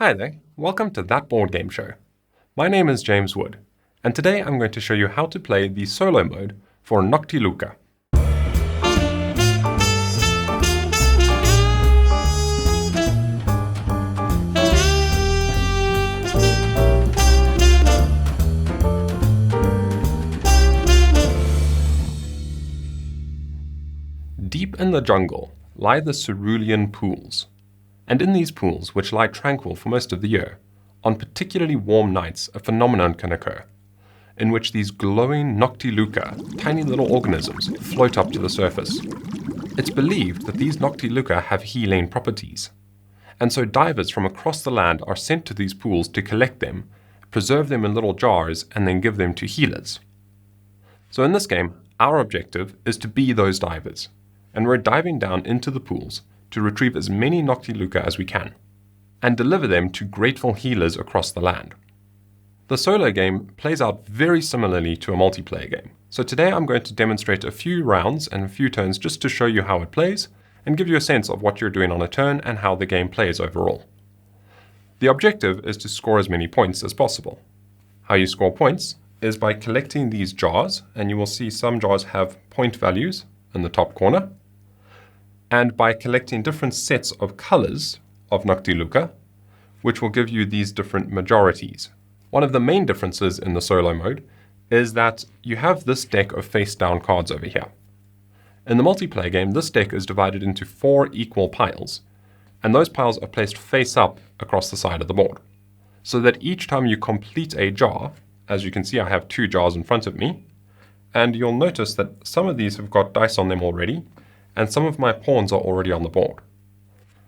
Hi there, welcome to That Board Game Show. My name is James Wood, and today I'm going to show you how to play the solo mode for Noctiluca. Deep in the jungle lie the cerulean pools, and in these pools, which lie tranquil for most of the year, on particularly warm nights a phenomenon can occur, in which these glowing Noctiluca, tiny little organisms, float up to the surface. It's believed that these Noctiluca have healing properties, and so divers from across the land are sent to these pools to collect them, preserve them in little jars, and then give them to healers. So in this game, our objective is to be those divers, and we're diving down into the pools to retrieve as many Noctiluca as we can, and deliver them to grateful healers across the land. The solo game plays out very similarly to a multiplayer game, so today I'm going to demonstrate a few rounds and a few turns just to show you how it plays, and give you a sense of what you're doing on a turn and how the game plays overall. The objective is to score as many points as possible. How you score points is by collecting these jars, and you will see some jars have point values in the top corner, and by collecting different sets of colors of Noctiluca, which will give you these different majorities. One of the main differences in the solo mode is that you have this deck of face-down cards over here. In the multiplayer game, this deck is divided into 4 equal piles, and those piles are placed face-up across the side of the board, so that each time you complete a jar, as you can see I have 2 jars in front of me, and you'll notice that some of these have got dice on them already, and some of my pawns are already on the board.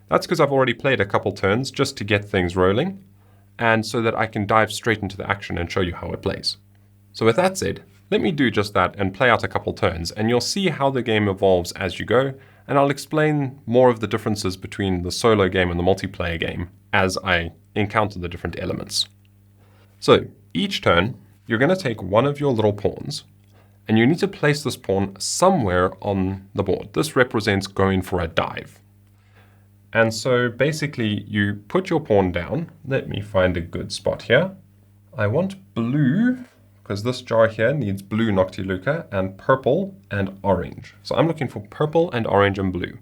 That's because I've already played a couple turns just to get things rolling, and so that I can dive straight into the action and show you how it plays. So with that said, let me do just that and play out a couple turns, and you'll see how the game evolves as you go, and I'll explain more of the differences between the solo game and the multiplayer game as I encounter the different elements. So each turn, you're going to take one of your little pawns, and you need to place this pawn somewhere on the board. This represents going for a dive. And so basically you put your pawn down. Let me find a good spot here. I want blue, because this jar here needs blue Noctiluca, and purple and orange. So I'm looking for purple and orange and blue.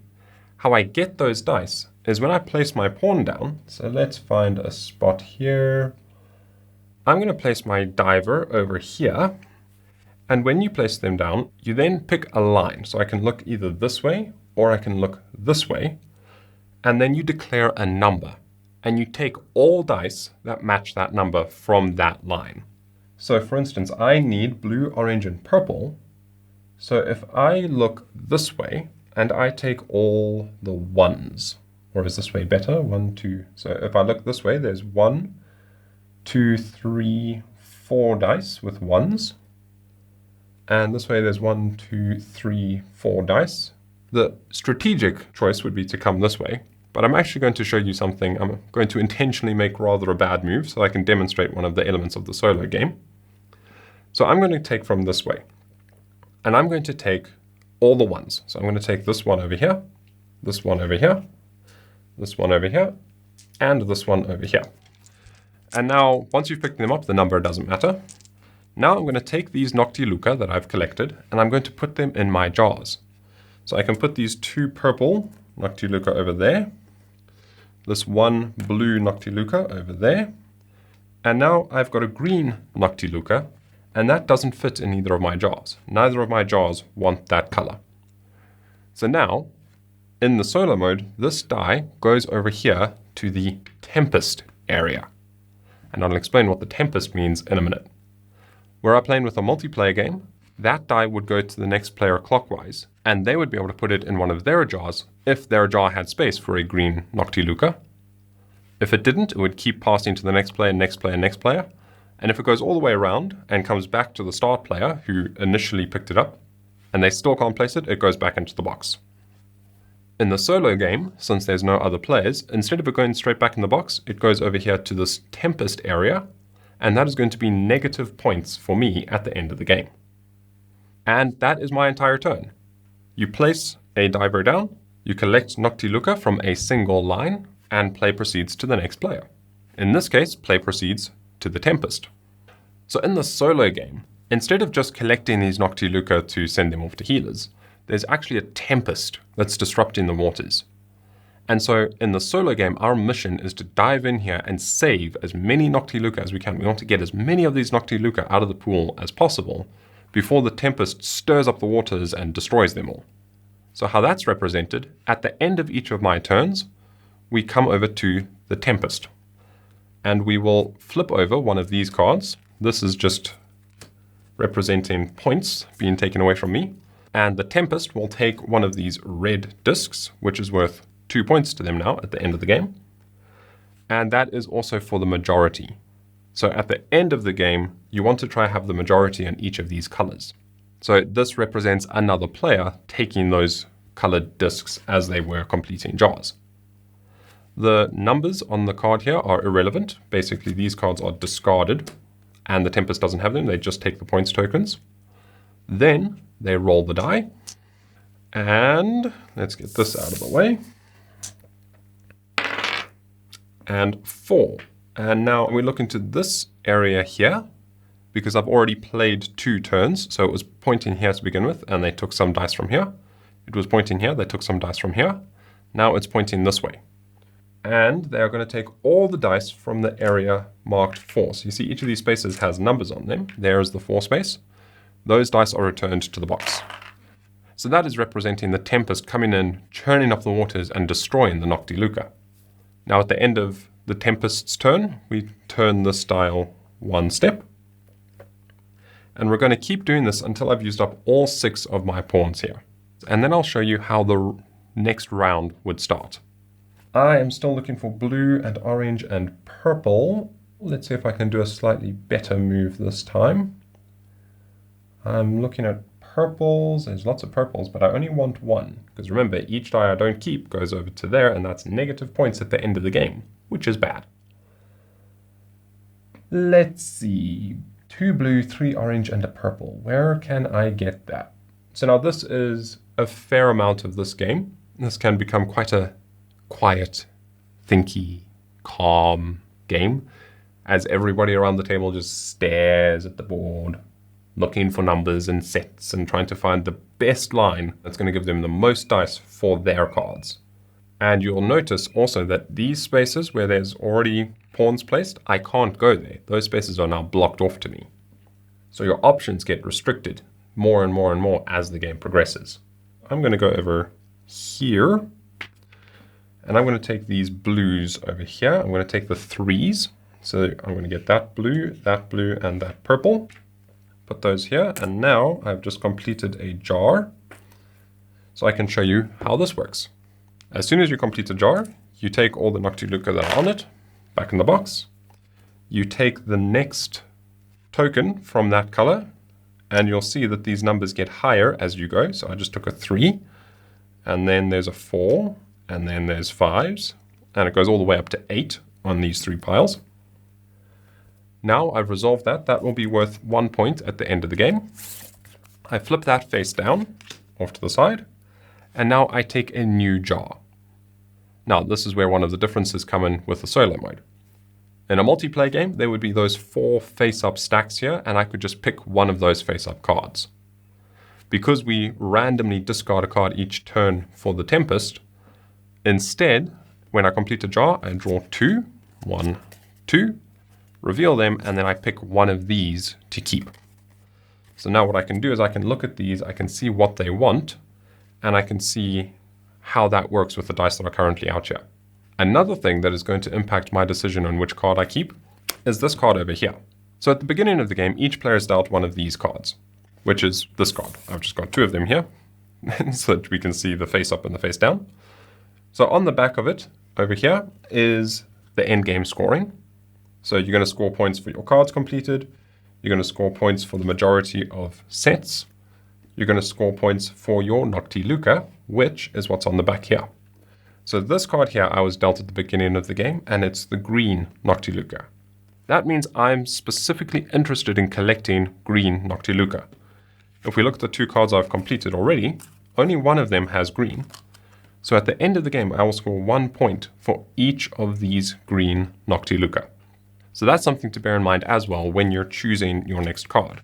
How I get those dice is when I place my pawn down. So let's find a spot here. I'm going to place my diver over here. And when you place them down, you then pick a line. So I can look either this way or I can look this way. And then you declare a number. And you take all dice that match that number from that line. So for instance, I need blue, orange, and purple. So if I look this way and I take all the ones, or is this way better? 1, 2. So if I look this way, there's 1, 2, 3, 4 dice with ones. And this way there's 1, 2, 3, 4 dice. The strategic choice would be to come this way, but I'm actually going to show you something. I'm going to intentionally make rather a bad move so I can demonstrate one of the elements of the solo game. So I'm going to take from this way, and I'm going to take all the ones. So I'm going to take this one over here, this one over here, this one over here, and this one over here. And now, once you've picked them up, the number doesn't matter. Now I'm going to take these Noctiluca that I've collected, and I'm going to put them in my jars. So I can put these 2 purple Noctiluca over there, this 1 blue Noctiluca over there, and now I've got a green Noctiluca, and that doesn't fit in either of my jars. Neither of my jars want that color. So now, in the solo mode, this die goes over here to the Tempest area. And I'll explain what the Tempest means in a minute. Were I playing with a multiplayer game, that die would go to the next player clockwise, and they would be able to put it in one of their jars if their jar had space for a green Noctiluca. If it didn't, it would keep passing to the next player, next player, next player. And if it goes all the way around and comes back to the start player who initially picked it up, and they still can't place it, it goes back into the box. In the solo game, since there's no other players, instead of it going straight back in the box, it goes over here to this Tempest area, and that is going to be negative points for me at the end of the game. And that is my entire turn. You place a diver down, you collect Noctiluca from a single line, and play proceeds to the next player. In this case, play proceeds to the Tempest. So in the solo game, instead of just collecting these Noctiluca to send them off to healers, there's actually a Tempest that's disrupting the waters. And so in the solo game, our mission is to dive in here and save as many Noctiluca as we can. We want to get as many of these Noctiluca out of the pool as possible before the Tempest stirs up the waters and destroys them all. So how that's represented, at the end of each of my turns, we come over to the Tempest. And we will flip over one of these cards. This is just representing points being taken away from me. And the Tempest will take one of these red discs, which is worth 2 points to them now at the end of the game. And that is also for the majority. So at the end of the game, you want to try have the majority in each of these colors. So this represents another player taking those colored discs as they were completing jars. The numbers on the card here are irrelevant. Basically, these cards are discarded and the Tempest doesn't have them. They just take the points tokens. Then they roll the die. And let's get this out of the way. And 4. And now we look into this area here because I've already played 2 turns. So it was pointing here to begin with, and they took some dice from here. It was pointing here, they took some dice from here. Now it's pointing this way. And they are going to take all the dice from the area marked 4. So you see each of these spaces has numbers on them. There is the 4 space. Those dice are returned to the box. So that is representing the Tempest coming in, churning up the waters and destroying the Noctiluca. Now at the end of the Tempest's turn, we turn this dial 1 step. And we're going to keep doing this until I've used up all 6 of my pawns here. And then I'll show you how the next round would start. I am still looking for blue and orange and purple. Let's see if I can do a slightly better move this time. I'm looking at purples. There's lots of purples, but I only want 1. Because remember, each die I don't keep goes over to there, and that's negative points at the end of the game, which is bad. Let's see. 2 blue, 3 orange, and a purple. Where can I get that? So now this is a fair amount of this game. This can become quite a quiet, thinky, calm game as everybody around the table just stares at the board, looking for numbers and sets and trying to find the best line that's going to give them the most dice for their cards. And you'll notice also that these spaces where there's already pawns placed, I can't go there. Those spaces are now blocked off to me. So your options get restricted more and more and more as the game progresses. I'm going to go over here. And I'm going to take these blues over here. I'm going to take the 3s. So I'm going to get that blue, and that purple. Put those here. And now I've just completed a jar. So I can show you how this works. As soon as you complete a jar, you take all the Noctiluca that are on it, back in the box. You take the next token from that color, and you'll see that these numbers get higher as you go. So I just took a 3, and then there's a 4, and then there's 5s, and it goes all the way up to 8 on these 3 piles. Now I've resolved that. That will be worth 1 point at the end of the game. I flip that face down, off to the side, and now I take a new jar. Now this is where one of the differences come in with the solo mode. In a multiplayer game, there would be those 4 face-up stacks here, and I could just pick one of those face-up cards. Because we randomly discard a card each turn for the Tempest, instead, when I complete a jar, I draw 2, 1, 2, reveal them, and then I pick one of these to keep. So now what I can do is I can look at these, I can see what they want, and I can see how that works with the dice that are currently out here. Another thing that is going to impact my decision on which card I keep is this card over here. So at the beginning of the game, each player is dealt one of these cards, which is this card. I've just got 2 of them here so that we can see the face up and the face down. So on the back of it, over here, is the end game scoring. So you're going to score points for your cards completed. You're going to score points for the majority of sets. You're going to score points for your Noctiluca, which is what's on the back here. So this card here I was dealt at the beginning of the game, and it's the green Noctiluca. That means I'm specifically interested in collecting green Noctiluca. If we look at the 2 cards I've completed already, only one of them has green. So at the end of the game, I will score 1 point for each of these green Noctiluca. So that's something to bear in mind as well when you're choosing your next card.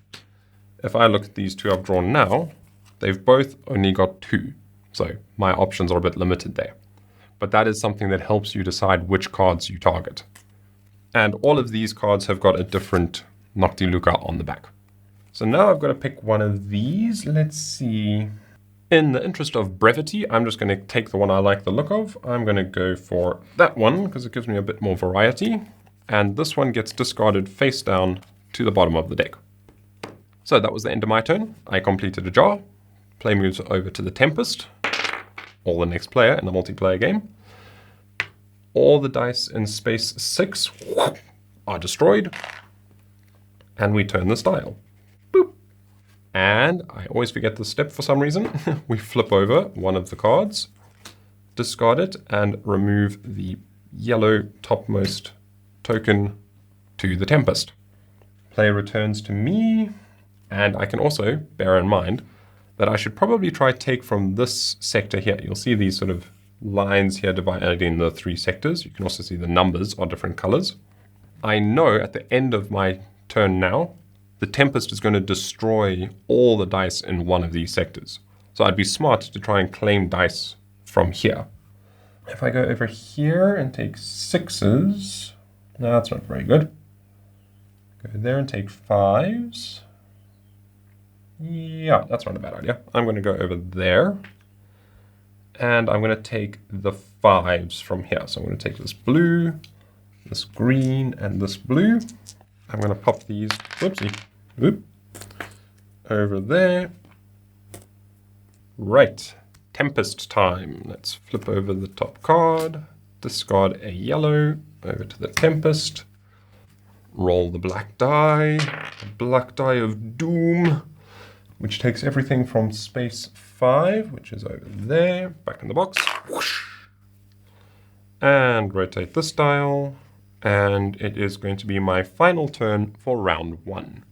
If I look at these two I've drawn now, they've both only got 2. So my options are a bit limited there. But that is something that helps you decide which cards you target. And all of these cards have got a different Noctiluca on the back. So now I've got to pick one of these. Let's see. In the interest of brevity, I'm just going to take the one I like the look of. I'm going to go for that one because it gives me a bit more variety. And this one gets discarded face down to the bottom of the deck. So that was the end of my turn. I completed a jar. Play moves over to the Tempest, or the next player in the multiplayer game. All the dice in space 6 are destroyed. And we turn this dial. Boop. And I always forget this step for some reason. We flip over one of the cards, discard it, and remove the yellow topmost token to the Tempest. Play returns to me, and I can also bear in mind that I should probably try take from this sector here. You'll see these sort of lines here dividing the 3 sectors. You can also see the numbers are different colors. I know at the end of my turn now, the Tempest is going to destroy all the dice in one of these sectors. So I'd be smart to try and claim dice from here. If I go over here and take 6s, no, that's not very good. Go there and take 5s. Yeah, that's not a bad idea. I'm going to go over there. And I'm going to take the 5s from here. So I'm going to take this blue, this green, and this blue. I'm going to pop these, whoopsie, whoop, over there. Right, Tempest time. Let's flip over the top card, discard a yellow, over to the Tempest. Roll the black die of doom, which takes everything from space 5, which is over there, back in the box. Whoosh. And rotate this dial. And it is going to be my final turn for round 1.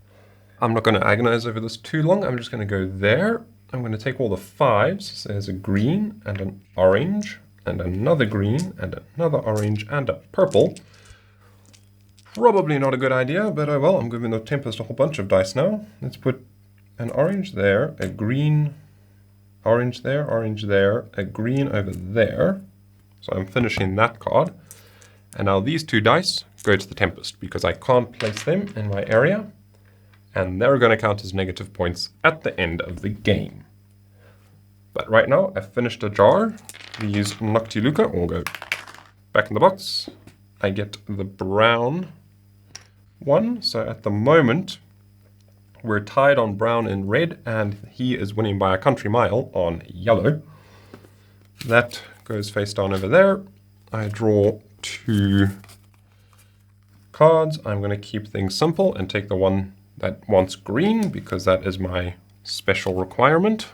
I'm not going to agonize over this too long. I'm just going to go there. I'm going to take all the 5s. So there's a green and an orange and another green and another orange and a purple. Probably not a good idea, but oh well, I'm giving the Tempest a whole bunch of dice now. Let's put an orange there, a green, orange there, a green over there. So I'm finishing that card. And now these 2 dice go to the Tempest because I can't place them in my area. And they're going to count as negative points at the end of the game. But right now, I've finished a jar. These Noctiluca all go back in the box. I get the brown one. So at the moment, we're tied on brown and red, and he is winning by a country mile on yellow. That goes face down over there. I draw 2 cards. I'm going to keep things simple and take the one that wants green because that is my special requirement.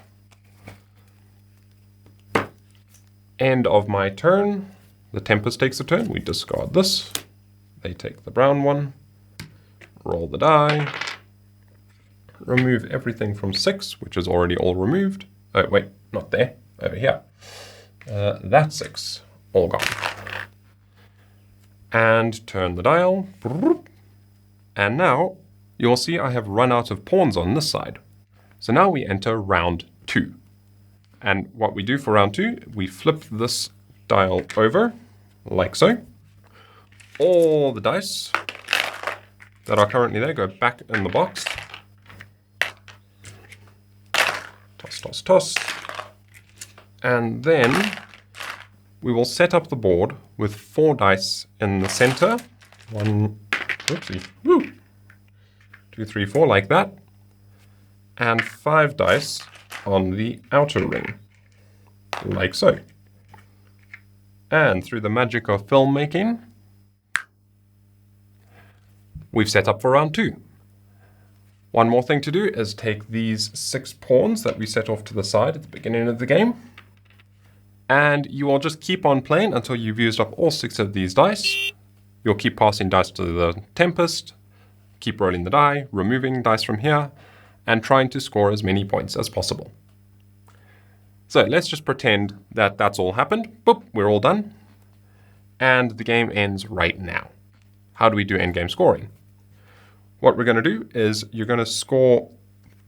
End of my turn. The Tempest takes a turn. We discard this. They take the brown one. Roll the die. Remove everything from 6, which is already all removed. Oh, wait, not there. Over here. That's 6. All gone. And turn the dial. And now you'll see I have run out of pawns on this side. So now we enter round 2. And what we do for round 2, we flip this dial over, like so. All the dice that are currently there go back in the box. Toss, toss, toss. And then we will set up the board with 4 dice in the center. 1, oopsie, woo, 2, 3, 4, like that. And 5 dice on the outer ring, like so. And through the magic of filmmaking, we've set up for round 2. One more thing to do is take these 6 pawns that we set off to the side at the beginning of the game, and you will just keep on playing until you've used up all 6 of these dice. You'll keep passing dice to the Tempest, keep rolling the die, removing dice from here, and trying to score as many points as possible. So let's just pretend that that's all happened. Boop, we're all done. And the game ends right now. How do we do endgame scoring? What we're going to do is you're going to score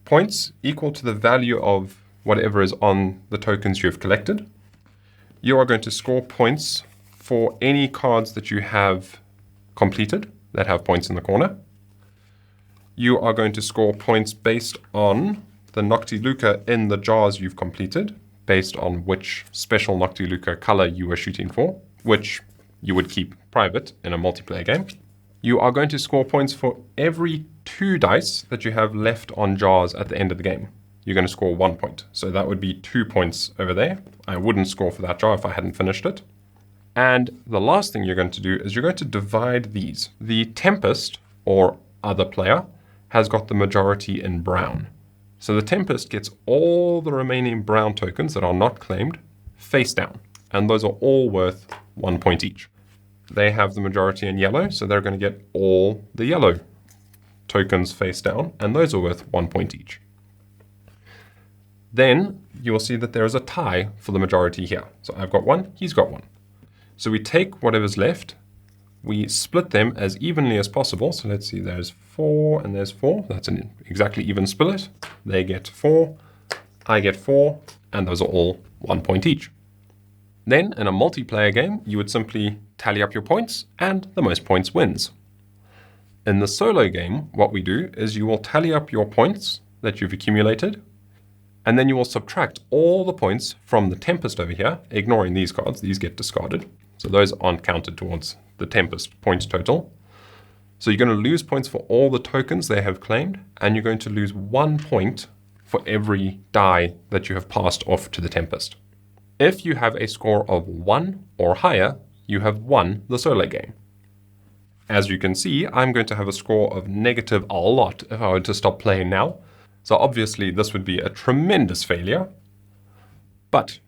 points equal to the value of whatever is on the tokens you've collected. You are going to score points for any cards that you have completed that have points in the corner. You are going to score points based on the Noctiluca in the jars you've completed, based on which special Noctiluca color you were shooting for, which you would keep private in a multiplayer game. You are going to score points for every 2 dice that you have left on jars at the end of the game. You're going to score 1 point. So that would be 2 points over there. I wouldn't score for that jar if I hadn't finished it. And the last thing you're going to do is you're going to divide these. The Tempest, or other player, has got the majority in brown. So the Tempest gets all the remaining brown tokens that are not claimed face down. And those are all worth 1 point each. They have the majority in yellow, so they're going to get all the yellow tokens face down, and those are worth 1 point each. Then you will see that there is a tie for the majority here. So I've got 1, he's got 1. So we take whatever's left, we split them as evenly as possible. So let's see, there's 4 and there's 4. That's an exactly even split. They get 4, I get 4, and those are all 1 point each. Then in a multiplayer game, you would simply tally up your points and the most points wins. In the solo game, what we do is you will tally up your points that you've accumulated, and then you will subtract all the points from the Tempest over here, ignoring these cards. These get discarded. So those aren't counted towards the Tempest points total. So you're going to lose points for all the tokens they have claimed, and you're going to lose 1 point for every die that you have passed off to the Tempest. If you have a score of 1 or higher, you have won the solo game. As you can see, I'm going to have a score of negative a lot if I were to stop playing now. So obviously this would be a tremendous failure. But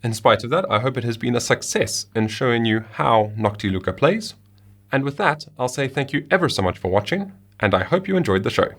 in spite of that, I hope it has been a success in showing you how Noctiluca plays. And with that, I'll say thank you ever so much for watching, and I hope you enjoyed the show.